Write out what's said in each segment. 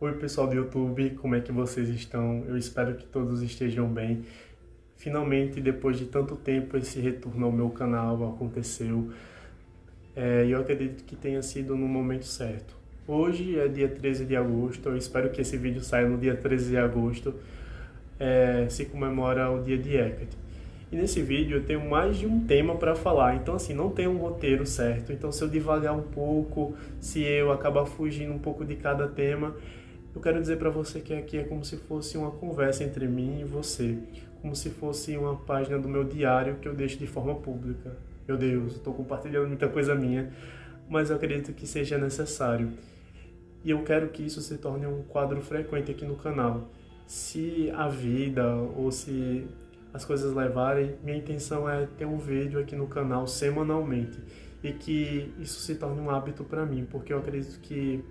Oi pessoal do YouTube, como é que vocês estão? Eu espero que todos estejam bem. Finalmente, depois de tanto tempo, esse retorno ao meu canal aconteceu e eu acredito que tenha sido no momento certo. Hoje é dia 13 de agosto, eu espero que esse vídeo saia no dia 13 de agosto, se comemora o dia de Hecate. E nesse vídeo eu tenho mais de um tema para falar, então assim, não tem um roteiro certo, então se eu devagar um pouco, se eu acabar fugindo um pouco de cada tema, eu quero dizer para você que aqui é como se fosse uma conversa entre mim e você, como se fosse uma página do meu diário que eu deixo de forma pública. Meu Deus, estou compartilhando muita coisa minha, mas eu acredito que seja necessário. E eu quero que isso se torne um quadro frequente aqui no canal. Se a vida ou se as coisas levarem, minha intenção é ter um vídeo aqui no canal semanalmente e que isso se torne um hábito para mim, porque eu acredito que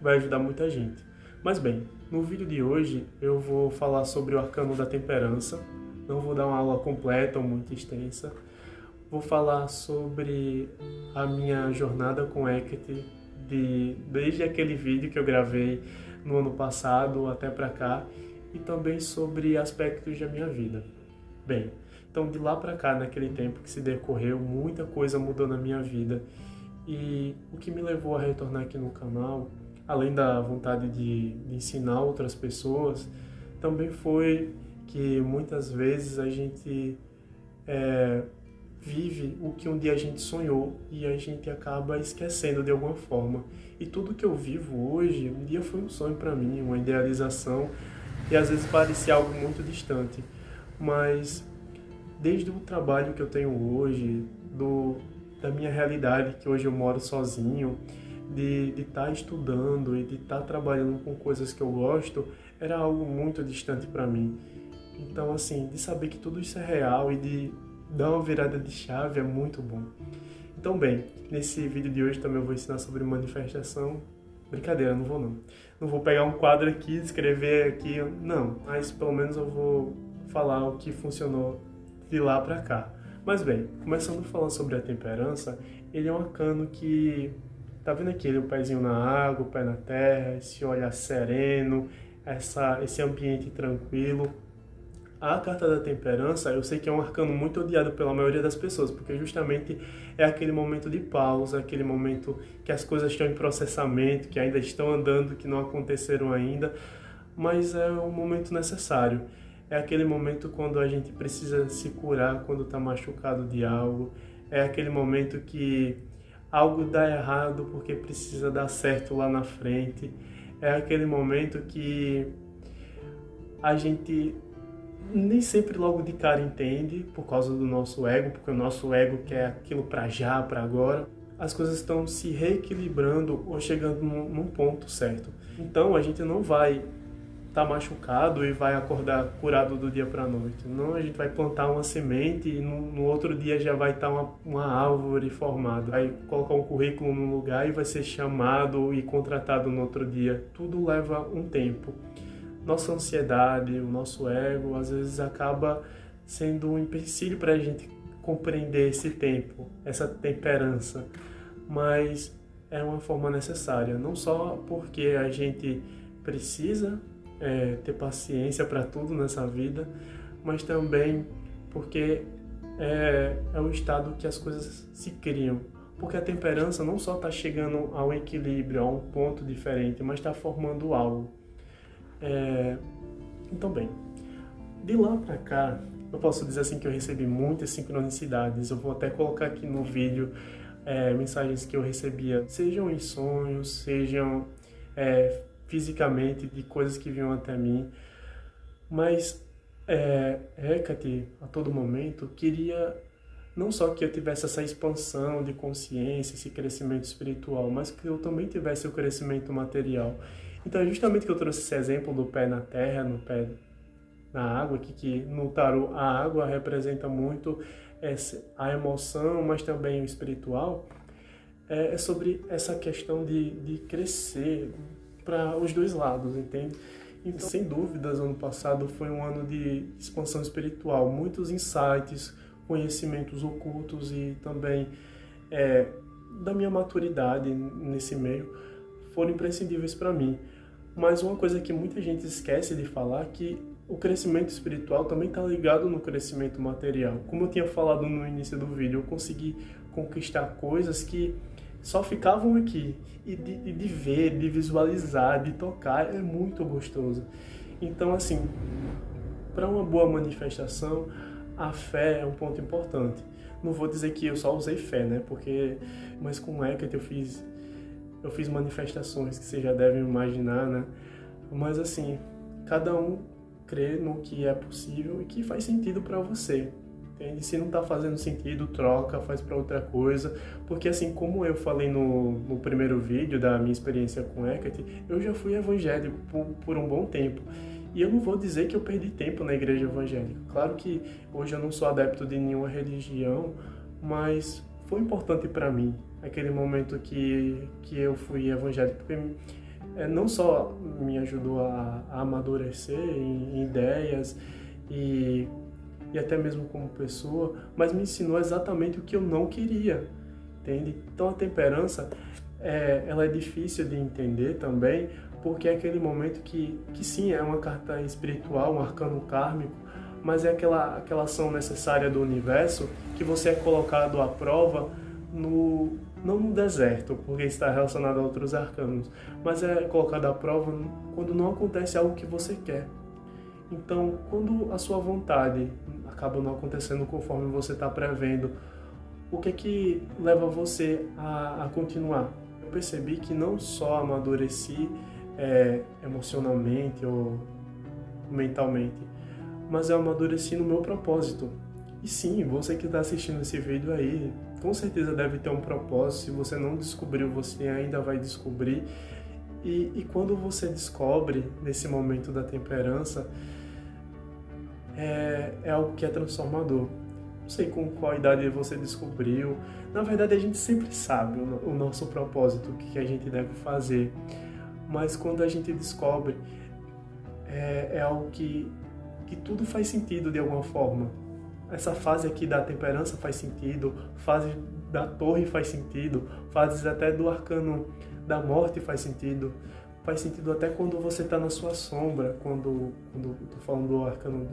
vai ajudar muita gente. Mas bem, no vídeo de hoje eu vou falar sobre o arcano da temperança, não vou dar uma aula completa ou muito extensa, vou falar sobre a minha jornada com Hecate, desde aquele vídeo que eu gravei no ano passado até para cá, e também sobre aspectos da minha vida. Bem, então de lá para cá, naquele tempo que se decorreu, muita coisa mudou na minha vida, e o que me levou a retornar aqui no canal, além da vontade de ensinar outras pessoas, também foi que muitas vezes a gente vive o que um dia a gente sonhou e a gente acaba esquecendo de alguma forma. E tudo que eu vivo hoje, um dia foi um sonho para mim, uma idealização, e às vezes parecia algo muito distante. Mas desde o trabalho que eu tenho hoje, da minha realidade, que hoje eu moro sozinho, de estar estudando e de estar trabalhando com coisas que eu gosto, era algo muito distante para mim. Então, assim, de saber que tudo isso é real e de dar uma virada de chave é muito bom. Então, bem, nesse vídeo de hoje também eu vou ensinar sobre manifestação. Brincadeira, não vou não. Não vou pegar um quadro aqui, escrever aqui, não. Mas pelo menos eu vou falar o que funcionou de lá para cá. Mas bem, começando falando sobre a temperança, ele é um arcano que tá vendo aquele, o pezinho na água, o pé na terra, esse olhar sereno, esse ambiente tranquilo. A carta da temperança, eu sei que é um arcano muito odiado pela maioria das pessoas, porque justamente é aquele momento de pausa, aquele momento que as coisas estão em processamento, que ainda estão andando, que não aconteceram ainda, mas é um momento necessário. É aquele momento quando a gente precisa se curar, quando está machucado de algo. É aquele momento que algo dá errado porque precisa dar certo lá na frente. É aquele momento que a gente nem sempre logo de cara entende, por causa do nosso ego, porque o nosso ego quer aquilo para já, para agora. As coisas estão se reequilibrando ou chegando num ponto certo. Então a gente não vai estar machucado e vai acordar curado do dia para a noite. Não, a gente vai plantar uma semente e no outro dia já vai estar uma árvore formada. Vai colocar um currículo num lugar e vai ser chamado e contratado no outro dia. Tudo leva um tempo. Nossa ansiedade, o nosso ego, às vezes acaba sendo um empecilho para a gente compreender esse tempo, essa temperança. Mas é uma forma necessária, não só porque a gente precisa ter paciência para tudo nessa vida, mas também porque é o estado que as coisas se criam. Porque a temperança não só está chegando ao equilíbrio, a um ponto diferente, mas está formando algo. Então, bem, de lá para cá, eu posso dizer assim que eu recebi muitas sincronicidades. Eu vou até colocar aqui no vídeo mensagens que eu recebia, sejam em sonhos, sejam fisicamente, de coisas que vinham até mim. Mas Hecate, a todo momento, queria não só que eu tivesse essa expansão de consciência, esse crescimento espiritual, mas que eu também tivesse o crescimento material. Então é justamente que eu trouxe esse exemplo do pé na terra, no pé na água, que no tarô a água representa muito a emoção, mas também o espiritual. É sobre essa questão de crescer para os dois lados, entende? Então, sem dúvidas, ano passado foi um ano de expansão espiritual, muitos insights, conhecimentos ocultos e também da minha maturidade nesse meio foram imprescindíveis para mim. Mas uma coisa que muita gente esquece de falar é que o crescimento espiritual também está ligado no crescimento material. Como eu tinha falado no início do vídeo, eu consegui conquistar coisas que só ficavam aqui. E de ver, de visualizar, de tocar, é muito gostoso. Então, assim, para uma boa manifestação, a fé é um ponto importante. Não vou dizer que eu só usei fé, né? Mas com o Hecate eu fiz manifestações que vocês já devem imaginar, né? Mas assim, cada um crê no que é possível e que faz sentido para você. Entende? Se não está fazendo sentido, troca, faz para outra coisa. Porque assim, como eu falei no primeiro vídeo da minha experiência com Hecate, eu já fui evangélico por um bom tempo. E eu não vou dizer que eu perdi tempo na igreja evangélica. Claro que hoje eu não sou adepto de nenhuma religião, mas foi importante para mim aquele momento que eu fui evangélico, porque não só me ajudou a amadurecer em ideias e até mesmo como pessoa, mas me ensinou exatamente o que eu não queria, entende? Então a temperança, ela é difícil de entender também, porque é aquele momento que sim, é uma carta espiritual, um arcano kármico, mas é aquela ação necessária do universo que você é colocado à prova não no deserto, porque está relacionado a outros arcanos, mas é colocado à prova quando não acontece algo que você quer. Então, quando a sua vontade acaba não acontecendo conforme você está prevendo, o que é que leva você a continuar? Eu percebi que não só amadureci emocionalmente ou mentalmente, mas eu amadureci no meu propósito. E sim, você que está assistindo esse vídeo aí, com certeza deve ter um propósito. Se você não descobriu, você ainda vai descobrir. E quando você descobre, nesse momento da temperança, é algo que é transformador. Não sei com qual idade você descobriu. Na verdade, a gente sempre sabe o nosso propósito, o que a gente deve fazer. Mas quando a gente descobre, é algo que tudo faz sentido de alguma forma. Essa fase aqui da temperança faz sentido, fase da torre faz sentido, fases até do arcano da morte faz sentido até quando você está na sua sombra, quando estou falando do arcano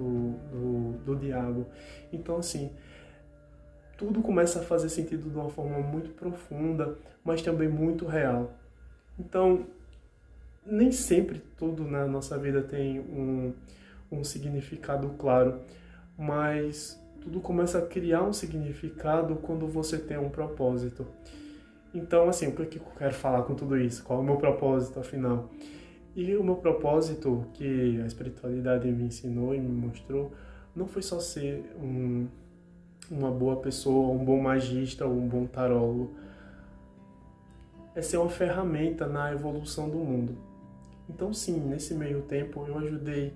do diabo. Então assim, tudo começa a fazer sentido de uma forma muito profunda, mas também muito real. Então, nem sempre tudo na nossa vida tem um significado claro, mas tudo começa a criar um significado quando você tem um propósito. Então, assim, o que eu quero falar com tudo isso? Qual é o meu propósito, afinal? E o meu propósito, que a espiritualidade me ensinou e me mostrou, não foi só ser uma boa pessoa, um bom magista ou um bom tarólogo. É ser uma ferramenta na evolução do mundo. Então, sim, nesse meio tempo eu ajudei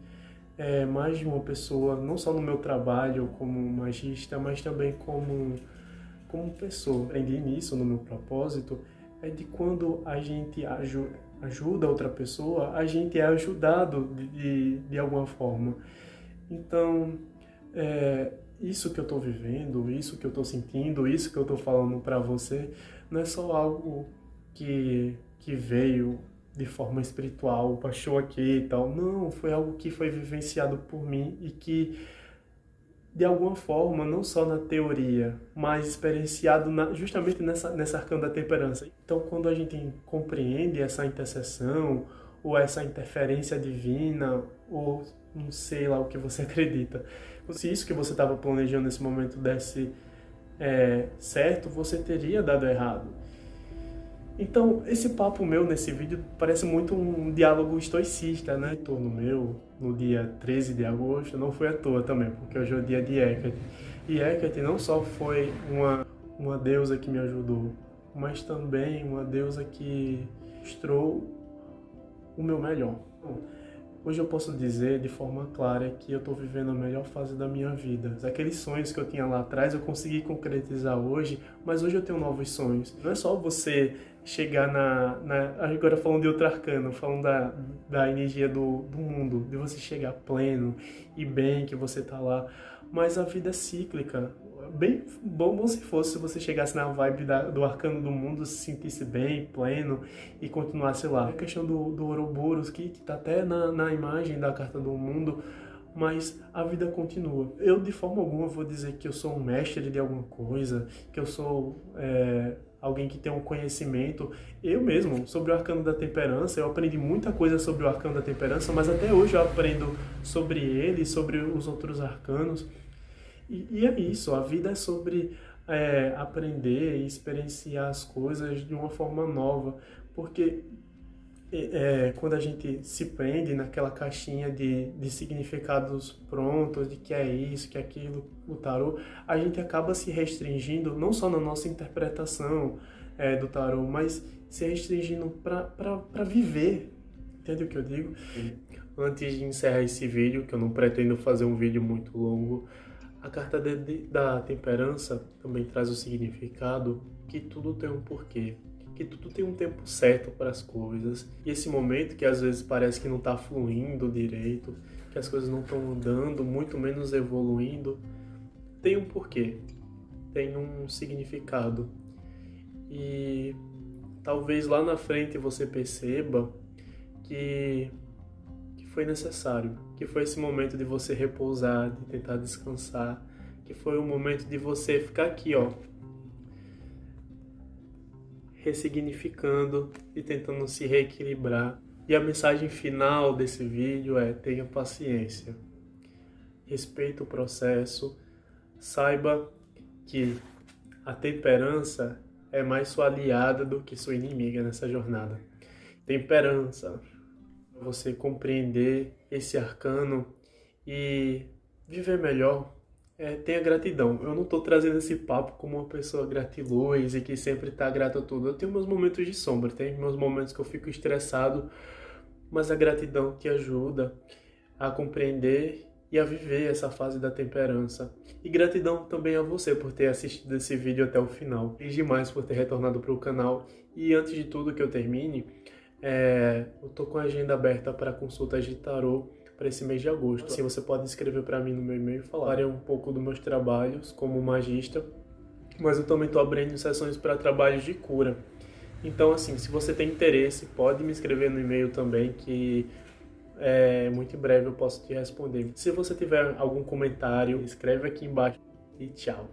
mais de uma pessoa, não só no meu trabalho como magista, mas também como pessoa. Aprendi nisso no meu propósito, de quando a gente ajuda outra pessoa, a gente é ajudado de alguma forma. Então, isso que eu estou vivendo, isso que eu estou sentindo, isso que eu estou falando para você, não é só algo que veio de forma espiritual, baixou aqui e tal. Não, foi algo que foi vivenciado por mim e que, de alguma forma, não só na teoria, mas experienciado justamente nessa arcano da temperança. Então, quando a gente compreende essa intercessão, ou essa interferência divina, ou não sei lá o que você acredita, se isso que você estava planejando nesse momento desse certo, você teria dado errado. Então, esse papo meu nesse vídeo parece muito um diálogo estoicista, né? O retorno meu, no dia 13 de agosto, não foi à toa também, porque hoje é o dia de Hecate. E Hecate não só foi uma deusa que me ajudou, mas também uma deusa que mostrou o meu melhor. Hoje eu posso dizer de forma clara que eu estou vivendo a melhor fase da minha vida. Aqueles sonhos que eu tinha lá atrás eu consegui concretizar hoje, mas hoje eu tenho novos sonhos. Não é só você chegar agora falando de outro arcano, falando da energia do mundo, de você chegar pleno e bem que você está lá. Mas a vida é cíclica. bem bom se fosse se você chegasse na vibe do Arcano do Mundo, se sentisse bem, pleno e continuasse lá. A questão do Ouroboros, que tá até na imagem da Carta do Mundo, mas a vida continua. Eu, de forma alguma, vou dizer que eu sou um mestre de alguma coisa, que eu sou alguém que tem um conhecimento. Eu mesmo, sobre o Arcano da Temperança, eu aprendi muita coisa sobre o Arcano da Temperança, mas até hoje eu aprendo sobre ele, sobre os outros arcanos. E é isso, a vida é sobre aprender e experienciar as coisas de uma forma nova, porque quando a gente se prende naquela caixinha de significados prontos, de que é isso, que é aquilo, o tarô, a gente acaba se restringindo, não só na nossa interpretação do tarô, mas se restringindo para viver. Entende o que eu digo? Antes de encerrar esse vídeo, que eu não pretendo fazer um vídeo muito longo, a carta da temperança também traz o significado que tudo tem um porquê, que tudo tem um tempo certo para as coisas. E esse momento que às vezes parece que não está fluindo direito, que as coisas não estão andando, muito menos evoluindo, tem um porquê, tem um significado. E talvez lá na frente você perceba que foi necessário, que foi esse momento de você repousar, de tentar descansar, que foi o momento de você ficar aqui, ó, ressignificando e tentando se reequilibrar. E a mensagem final desse vídeo é: tenha paciência, respeite o processo, saiba que a temperança é mais sua aliada do que sua inimiga nessa jornada. Temperança, você compreender esse arcano e viver melhor, tenha gratidão. Eu não estou trazendo esse papo como uma pessoa gratiluz e que sempre está grata a tudo. Eu tenho meus momentos de sombra, tenho meus momentos que eu fico estressado, mas a gratidão te ajuda a compreender e a viver essa fase da temperança. E gratidão também a você por ter assistido esse vídeo até o final. E demais por ter retornado para o canal. E antes de tudo que eu termine, eu tô com a agenda aberta para consultas de tarô para esse mês de agosto. Assim, você pode escrever para mim no meu e-mail e falar um pouco dos meus trabalhos como magista, mas eu também tô abrindo sessões para trabalhos de cura. Então, assim, se você tem interesse, pode me escrever no e-mail também, que muito em breve eu posso te responder. Se você tiver algum comentário, escreve aqui embaixo e tchau.